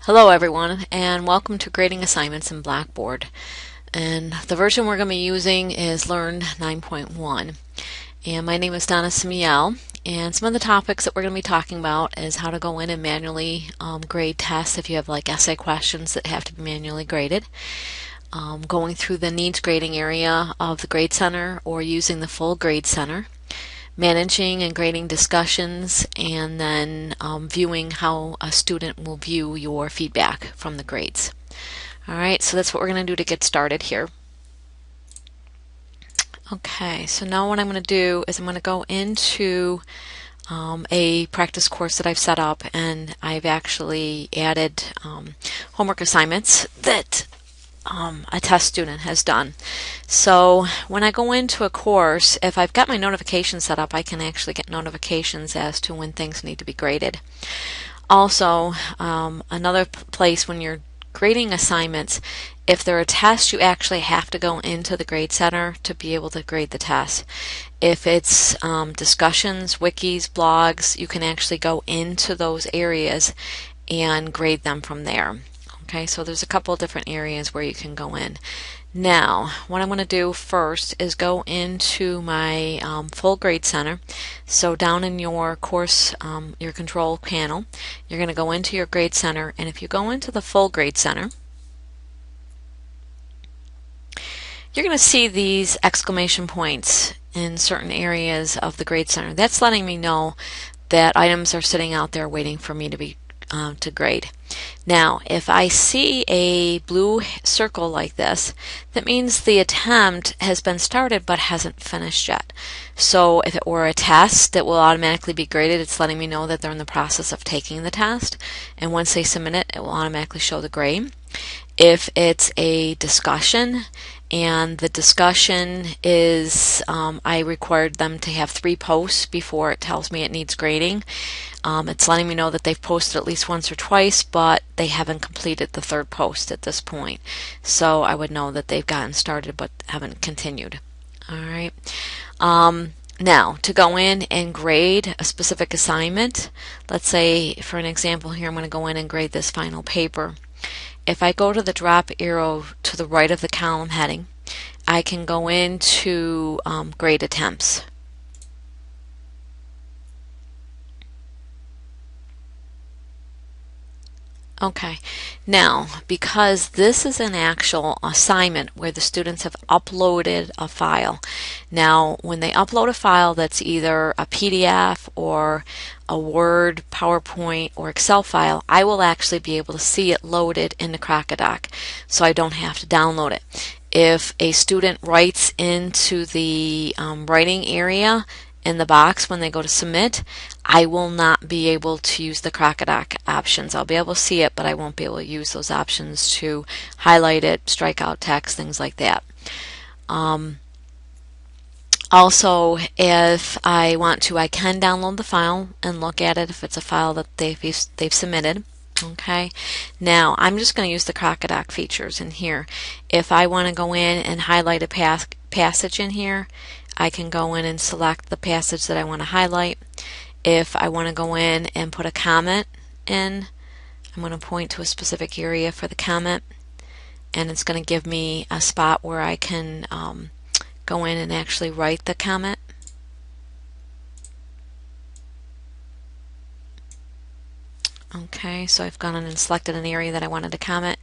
Hello everyone, and welcome to Grading Assignments in Blackboard. And the version we're going to be using is Learn 9.1. And my name is Donna Samiel, and some of the topics that we're going to be talking about is how to go in and manually grade tests if you have like essay questions that have to be manually graded. Going through the needs grading area of the Grade Center or using the full Grade Center. Managing and grading discussions, and then viewing how a student will view your feedback from the grades. Alright, so that's what we're going to do to get started here. Okay, so now what I'm going to do is I'm going to go into a practice course that I've set up, and I've actually added homework assignments that a test student has done. So when I go into a course, if I've got my notifications set up, I can actually get notifications as to when things need to be graded. Also, another place when you're grading assignments, if they're a test, you actually have to go into the Grade Center to be able to grade the test. If it's discussions, wikis, blogs, you can actually go into those areas and grade them from there. Okay, so there's a couple of different areas where you can go in. Now, what I'm going to do first is go into my full Grade Center. So down in your course, your control panel, you're going to go into your Grade Center, and if you go into the full Grade Center, you're going to see these exclamation points in certain areas of the Grade Center. That's letting me know that items are sitting out there waiting for me to be to grade. Now, if I see a blue circle like this, that means the attempt has been started but hasn't finished yet. So if it were a test that will automatically be graded, it's letting me know that they're in the process of taking the test, and once they submit it, it will automatically show the grade. If it's a discussion, and the discussion is, I required them to have 3 posts before it tells me it needs grading. It's letting me know that they've posted at least once or twice, but they haven't completed the 3rd post at this point. So I would know that they've gotten started but haven't continued. Alright. Now, to go in and grade a specific assignment, let's say for an example here, I'm going to go in and grade this final paper. If I go to the drop arrow to the right of the column heading, I can go into grade attempts. Okay, now because this is an actual assignment where the students have uploaded a file. Now when they upload a file that's either a PDF or a Word, PowerPoint, or Excel file, I will actually be able to see it loaded in the Crocodoc, so I don't have to download it. If a student writes into the writing area in the box when they go to submit, I will not be able to use the Crocodoc options. I'll be able to see it, but I won't be able to use those options to highlight it, strike out text, things like that. Also, if I want to, I can download the file and look at it if it's a file that they've submitted. Okay, now I'm just going to use the Crocodoc features in here. If I want to go in and highlight a passage in here, I can go in and select the passage that I want to highlight. If I want to go in and put a comment in, I'm going to point to a specific area for the comment, and it's going to give me a spot where I can go in and actually write the comment. Okay, so I've gone in and selected an area that I wanted to comment.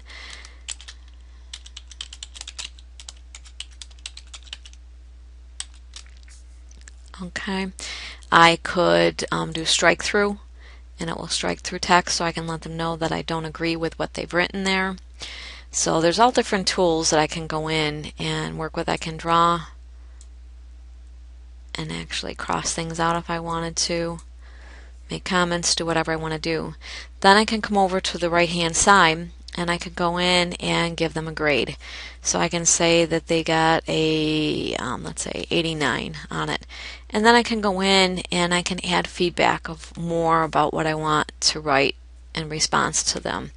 Okay, I could do strike through, and it will strike through text, so I can let them know that I don't agree with what they've written there. So there's all different tools that I can go in and work with. I can draw and actually cross things out if I wanted to, make comments, do whatever I want to do. Then I can come over to the right hand side and I could go in and give them a grade. So I can say that they got a, let's say 89 on it. And then I can go in and I can add feedback of more about what I want to write in response to them.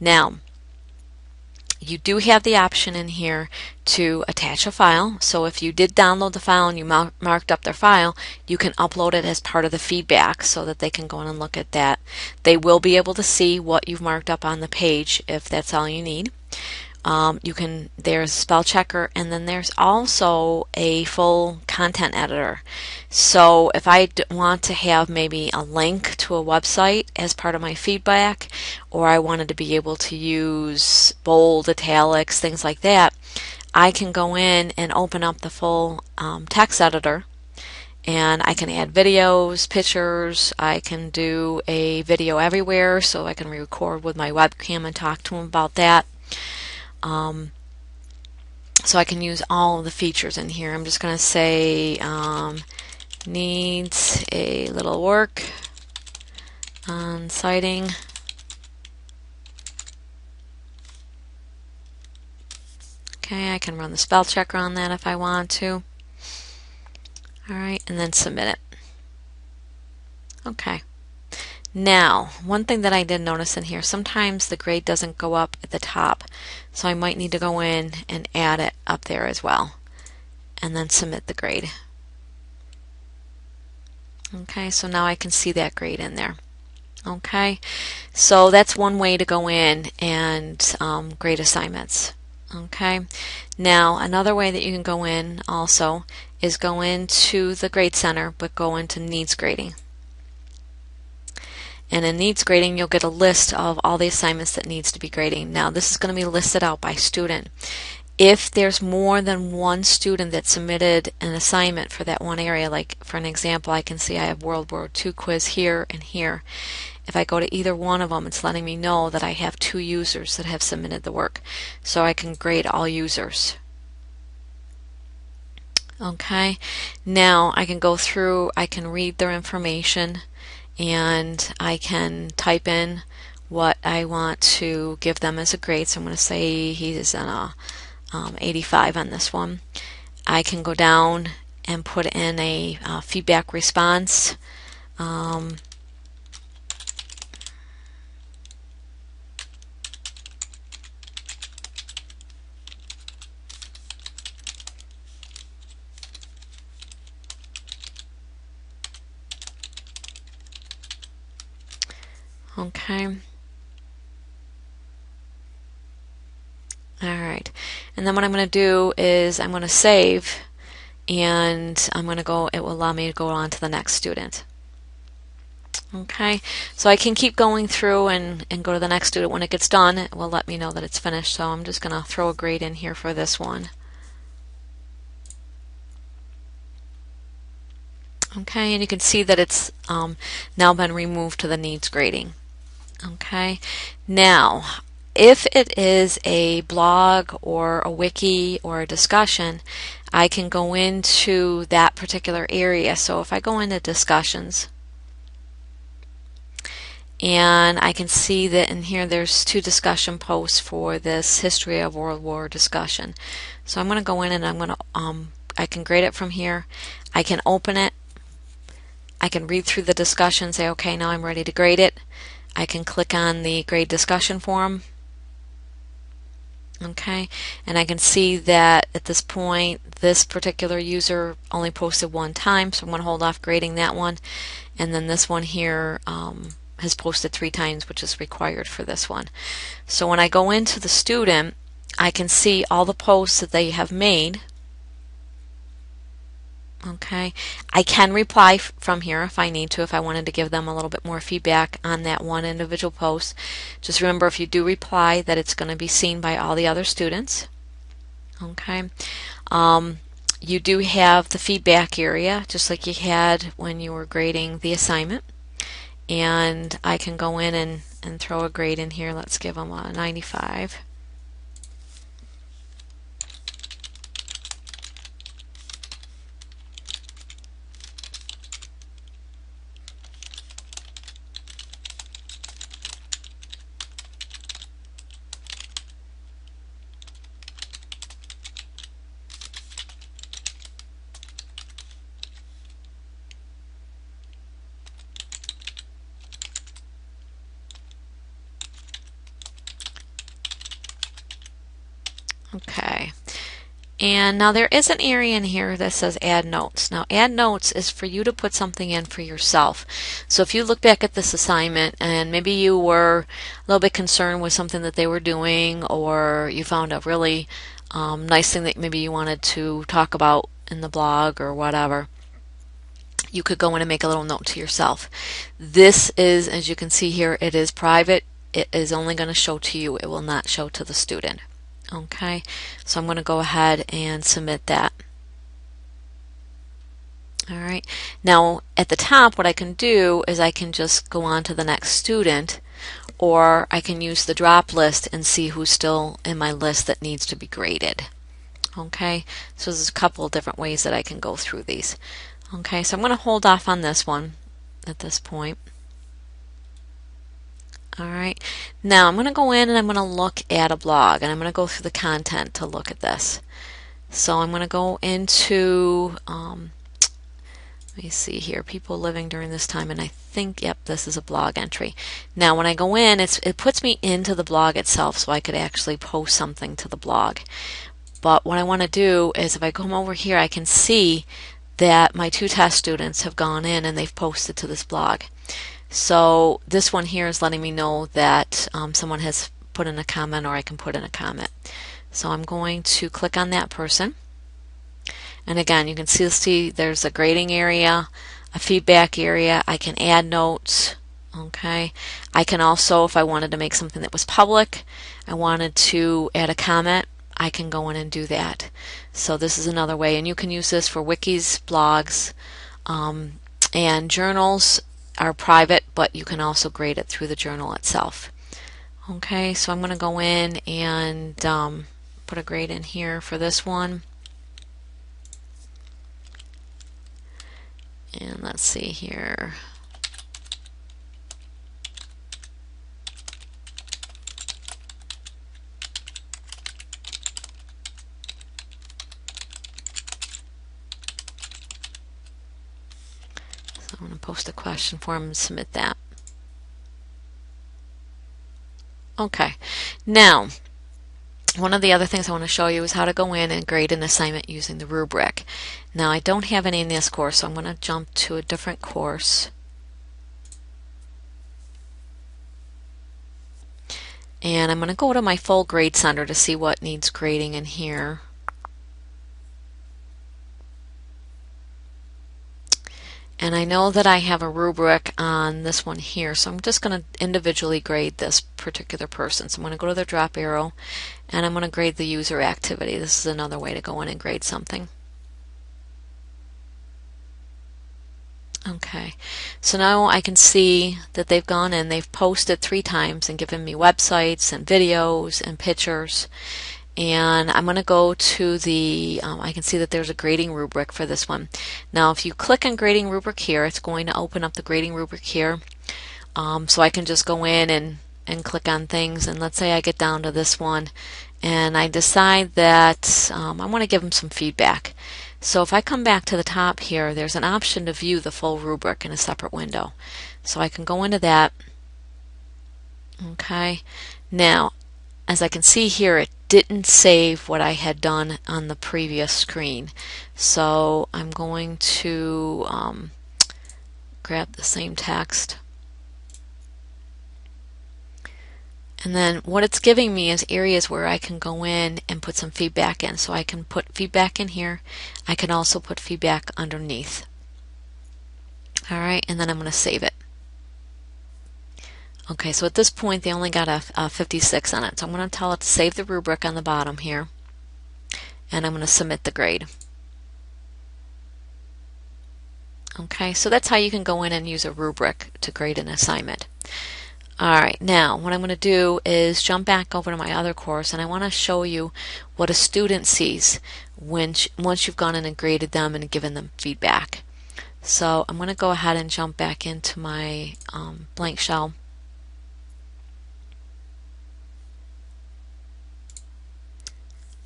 Now, You do have the option in here to attach a file. So if you did download the file and you marked up their file, you can upload it as part of the feedback so that they can go in and look at that. They will be able to see what you've marked up on the page if that's all you need. There's a spell checker, and then there's also a full content editor. So if I want to have maybe a link to a website as part of my feedback, or I wanted to be able to use bold, italics, things like that, I can go in and open up the full text editor, and I can add videos, pictures. I can do a video everywhere, so I can record with my webcam and talk to them about that. So I can use all of the features in here. I'm just going to say needs a little work on citing. Okay, I can run the spell checker on that if I want to. Alright, and then submit it. Okay. Now, one thing that I did notice in here, sometimes the grade doesn't go up at the top, so I might need to go in and add it up there as well, and then submit the grade. Okay, so now I can see that grade in there. Okay, so that's one way to go in and grade assignments. Okay, now another way that you can go in also is go into the Grade Center, but go into Needs Grading. And in Needs Grading, you'll get a list of all the assignments that needs to be grading. Now, this is going to be listed out by student. If there's more than one student that submitted an assignment for that one area, like for an example, I can see I have World War II quiz here and here. If I go to either one of them, it's letting me know that I have 2 users that have submitted the work. So I can grade all users. Okay, now I can go through, I can read their information, and I can type in what I want to give them as a grade. So I'm going to say he's an 85 on this one. I can go down and put in a feedback response. Okay. Alright. And then what I'm going to do is I'm going to save, and I'm going to go, it will allow me to go on to the next student. Okay, so I can keep going through and go to the next student. When it gets done, it will let me know that it's finished. So I'm just going to throw a grade in here for this one. Okay, and you can see that it's now been removed to the needs grading. Okay, now if it is a blog or a wiki or a discussion, I can go into that particular area. So if I go into discussions, and I can see that in here there's 2 discussion posts for this history of World War discussion. So I'm going to go in and I'm going to I can grade it from here. I can open it. I can read through the discussion, say okay, now I'm ready to grade it. I can click on the grade discussion forum. Okay, and I can see that at this point this particular user only posted 1 time, so I'm going to hold off grading that one. And then this one here has posted 3 times, which is required for this one. So when I go into the student, I can see all the posts that they have made. Okay, I can reply from here if I need to, if I wanted to give them a little bit more feedback on that one individual post. Just remember, if you do reply, that it's going to be seen by all the other students. Okay, you do have the feedback area, just like you had when you were grading the assignment. And I can go in and throw a grade in here. Let's give them a 95. Okay. And now there is an area in here that says add notes. Now add notes is for you to put something in for yourself. So if you look back at this assignment and maybe you were a little bit concerned with something that they were doing, or you found a really nice thing that maybe you wanted to talk about in the blog or whatever, you could go in and make a little note to yourself. This is, as you can see here, it is private. It is only going to show to you. It will not show to the student. Okay, so I'm going to go ahead and submit that. All right, now at the top what I can do is I can just go on to the next student, or I can use the drop list and see who's still in my list that needs to be graded. Okay, so there's a couple of different ways that I can go through these. Okay, so I'm going to hold off on this one at this point. Alright, now I'm going to go in and I'm going to look at a blog, and I'm going to go through the content to look at this. So I'm going to go into, let me see here, people living during this time, and I think, yep, this is a blog entry. Now when I go in, it puts me into the blog itself, so I could actually post something to the blog. But what I want to do is, if I come over here, I can see that my 2 test students have gone in and they've posted to this blog. So this one here is letting me know that someone has put in a comment, or I can put in a comment. So I'm going to click on that person. And again, you can see there's a grading area, a feedback area. I can add notes. Okay. I can also, if I wanted to make something that was public, I wanted to add a comment, I can go in and do that. So this is another way. And you can use this for wikis, blogs, and journals are private, but you can also grade it through the journal itself. Okay, so I'm going to go in and put a grade in here for this one. And let's see here. I'm going to post a question form and submit that. Okay, now one of the other things I want to show you is how to go in and grade an assignment using the rubric. Now I don't have any in this course, so I'm going to jump to a different course. And I'm going to go to my full grade center to see what needs grading in here. And I know that I have a rubric on this one here, so I'm just going to individually grade this particular person. So I'm going to go to the drop arrow, and I'm going to grade the user activity. This is another way to go in and grade something. Okay, so now I can see that they've gone in, they've posted 3 times and given me websites and videos and pictures. And I'm going to go to the, I can see that there's a grading rubric for this one. Now if you click on grading rubric here, it's going to open up the grading rubric here. So I can just go in and click on things, and let's say I get down to this one and I decide that I want to give them some feedback. So if I come back to the top here, there's an option to view the full rubric in a separate window. So I can go into that. Okay, now as I can see here, it didn't save what I had done on the previous screen. So I'm going to grab the same text. And then what it's giving me is areas where I can go in and put some feedback in. So I can put feedback in here. I can also put feedback underneath. Alright, and then I'm going to save it. Okay, so at this point they only got a 56 on it. So I'm going to tell it to save the rubric on the bottom here. And I'm going to submit the grade. Okay, so that's how you can go in and use a rubric to grade an assignment. Alright, now what I'm going to do is jump back over to my other course, and I want to show you what a student sees once you've gone in and graded them and given them feedback. So I'm going to go ahead and jump back into my blank shell.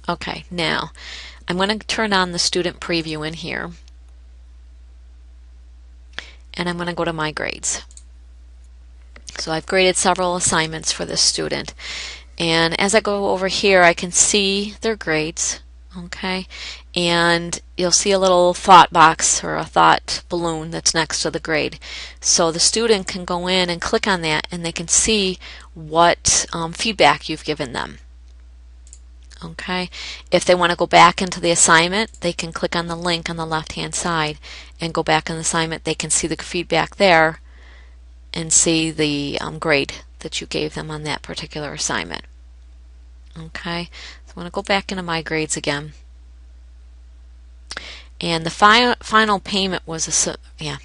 Okay, now I'm going to turn on the student preview in here, and I'm going to go to my grades. So I've graded several assignments for this student. And as I go over here, I can see their grades. Okay, and you'll see a little thought box or a thought balloon that's next to the grade. So the student can go in and click on that and they can see what feedback you've given them. Okay, if they want to go back into the assignment, they can click on the link on the left hand side and go back in the assignment. They can see the feedback there and see the grade that you gave them on that particular assignment. Okay, so I want to go back into my grades again. And the final payment was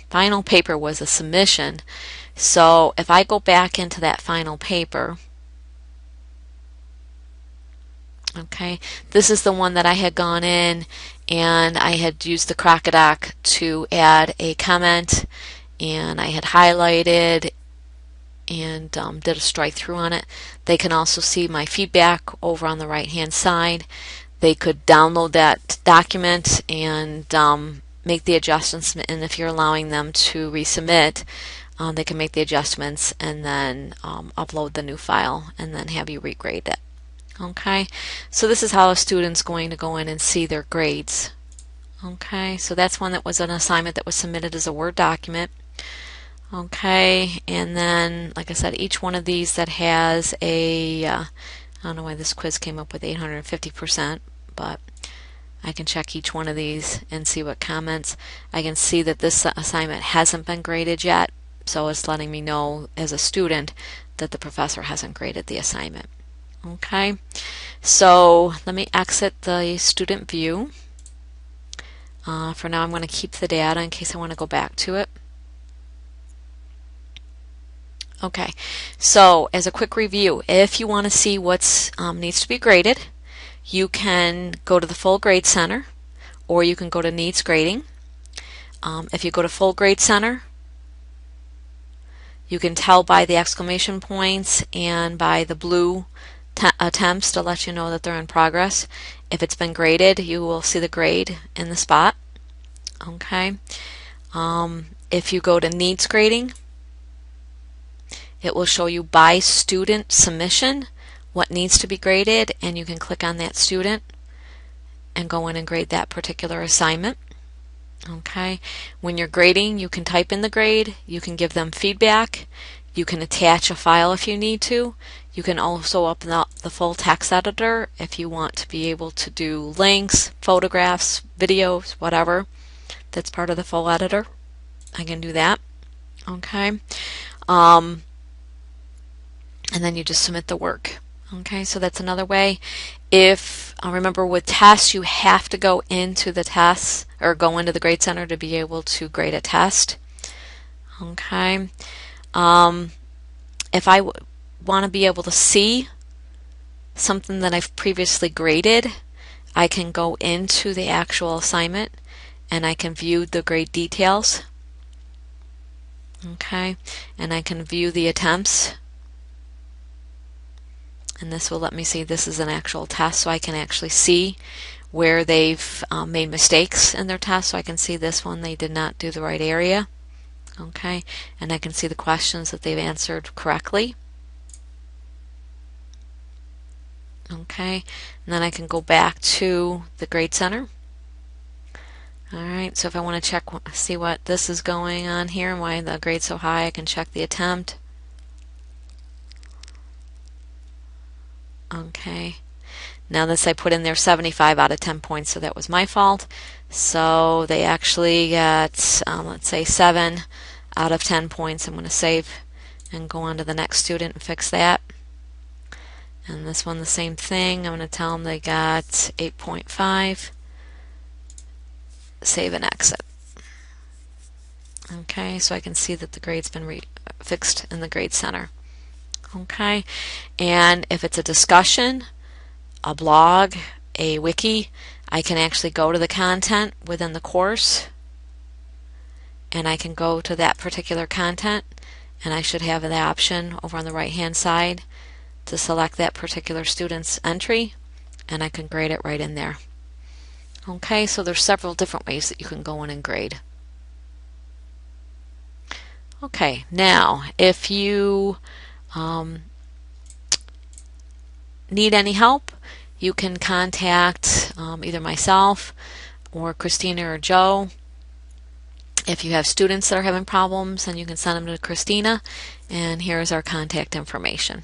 final paper was a submission. So if I go back into that final paper, okay, this is the one that I had gone in and I had used the Crocodoc to add a comment, and I had highlighted and did a strike through on it. They can also see my feedback over on the right hand side. They could download that document and make the adjustments, and if you're allowing them to resubmit, they can make the adjustments and then upload the new file and then have you regrade it. Okay, so this is how a student's going to go in and see their grades. Okay, so that's one that was an assignment that was submitted as a Word document. Okay, and then, like I said, each one of these that has a, I don't know why this quiz came up with 850%, but I can check each one of these and see what comments. I can see that this assignment hasn't been graded yet, so it's letting me know as a student that the professor hasn't graded the assignment. Okay, so let me exit the student view. For now, I'm going to keep the data in case I want to go back to it. Okay, so as a quick review, if you want to see what needs to be graded, you can go to the Full Grade Center, or you can go to Needs Grading. If you go to Full Grade Center, you can tell by the exclamation points and by the blue attempts to let you know that they're in progress. If it's been graded, you will see the grade in the spot. Okay. If you go to Needs Grading, it will show you by student submission what needs to be graded, and you can click on that student and go in and grade that particular assignment. Okay. When you're grading, you can type in the grade, you can give them feedback, you can attach a file if you need to. You can also open up the full text editor if you want to be able to do links, photographs, videos, whatever that's part of the full editor. I can do that. Okay. And then you just submit the work. Okay, so that's another way. If remember with tests, you have to go into the tests or go into the Grade Center to be able to grade a test. Okay. If I want to be able to see something that I've previously graded, I can go into the actual assignment and I can view the grade details. Okay, and I can view the attempts. And this will let me see this is an actual test, so I can actually see where they've made mistakes in their test. So I can see this one, they did not do the right area. Okay, and I can see the questions that they've answered correctly. Okay, and then I can go back to the Grade Center. Alright, so if I want to check, see what this is going on here and why the grade's so high, I can check the attempt. Okay, now this I put in there 75 out of 10 points, so that was my fault. So they actually got, let's say 7 out of 10 points. I'm going to save and go on to the next student and fix that. And this one the same thing. I'm going to tell them they got 8.5. Save and exit. Okay, so I can see that the grade's been fixed in the Grade Center. Okay, and if it's a discussion, a blog, a wiki, I can actually go to the content within the course and I can go to that particular content, and I should have the option over on the right hand side to select that particular student's entry, and I can grade it right in there. Okay, so there's several different ways that you can go in and grade. Okay, now if you need any help, you can contact either myself or Christina or Joe. If you have students that are having problems, then you can send them to Christina, and here's our contact information.